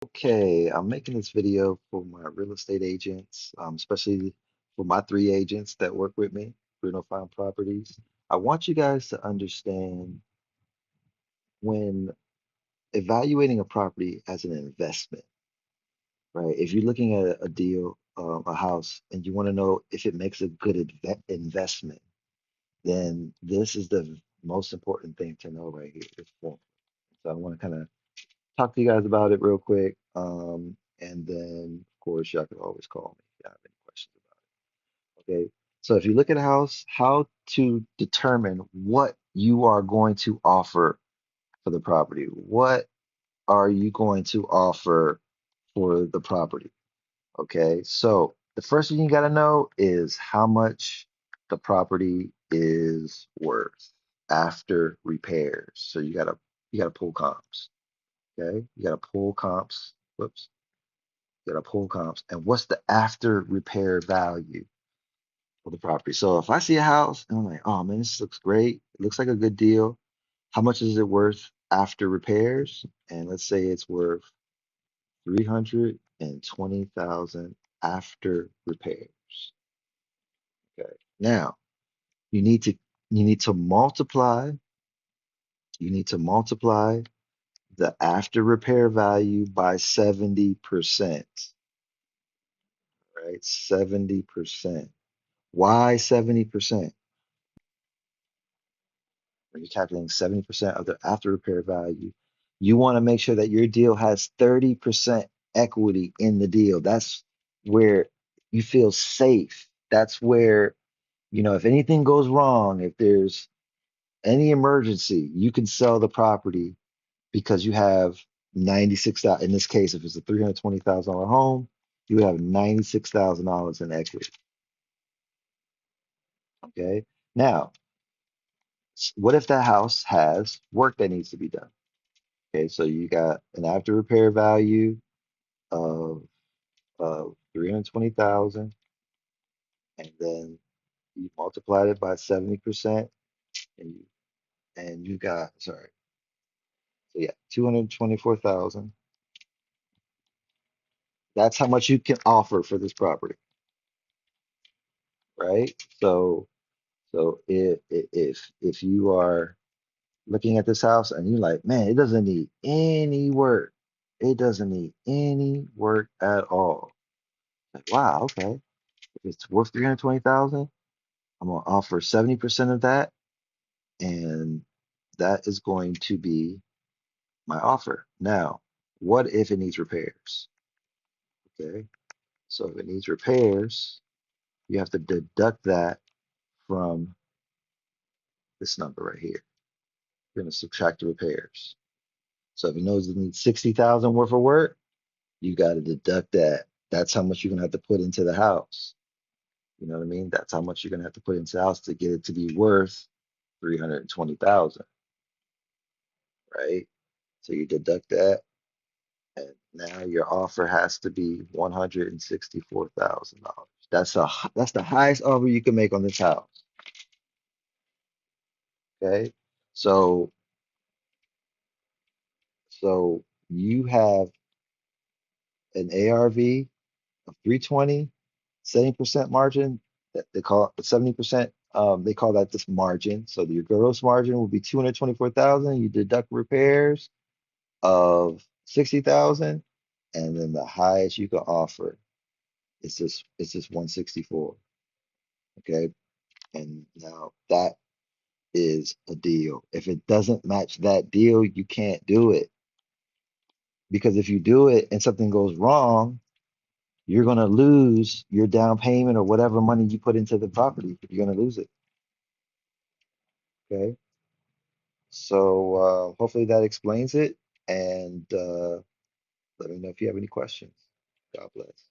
Okay, I'm making this video for my real estate agents, especially for my three agents that work with me, Bruno Farm Properties. I want you guys to understand when evaluating a property as an investment, right? If you're looking at a deal, a house, and you want to know if it makes a good investment, then this is the most important thing to know right here. It's form. So I want to kind of talk to you guys about it real quick. And then, of course, y'all can always call me if you have any questions about it. Okay. So if you look at a house, how to determine what you are going to offer for the property. What are you going to offer for the property? Okay. So the first thing you got to know is how much the property is worth after repairs. So you gotta pull comps. Okay, you got to pull comps. Whoops, you got to pull comps. And what's the after repair value of the property? So if I see a house and I'm like, oh man, this looks great. It looks like a good deal. How much is it worth after repairs? And let's say it's worth 320,000 after repairs. Okay. Now you need to you need to multiply you need to multiply the after repair value by 70%. Right? 70%. Why 70%? When you're calculating 70% of the after repair value, you want to make sure that your deal has 30% equity in the deal. That's where you feel safe. That's where, if anything goes wrong, if there's any emergency, you can sell the property because you have 96,000. In this case, if it's a $320,000 home, you have $96,000 in equity. Okay. Now, what if that house has work that needs to be done? Okay, so you got an after repair value of 320,000, and then you multiplied it by 70%, and you got, sorry, so yeah, 224,000. That's how much you can offer for this property, right? So if you are looking at this house and you're like, man, it doesn't need any work. It doesn't need any work at all. Like, wow, okay. If it's worth 320,000, I'm gonna offer 70% of that, and that is going to be my offer. Now, what if it needs repairs? Okay. So if it needs repairs, you have to deduct that from this number right here. You're gonna subtract the repairs. So if it knows it needs 60,000 worth of work, you got to deduct that. That's how much you're gonna have to put into the house. You know what I mean? That's how much you're gonna have to put into the house to get it to be worth 320,000, right? So you deduct that, and now your offer has to be $164,000. That's the highest offer you can make on this house. Okay, so so you have an ARV of 320, 70% margin. That they call it 70%. They call that this margin. So your gross margin will be 224,000. You deduct repairs of 60,000, and then the highest you can offer is this 164. Okay. And now that is a deal. If it doesn't match that deal, you can't do it. Because if you do it and something goes wrong, you're going to lose your down payment or whatever money you put into the property. You're going to lose it. Okay. So hopefully that explains it. And let me know if you have any questions. God bless.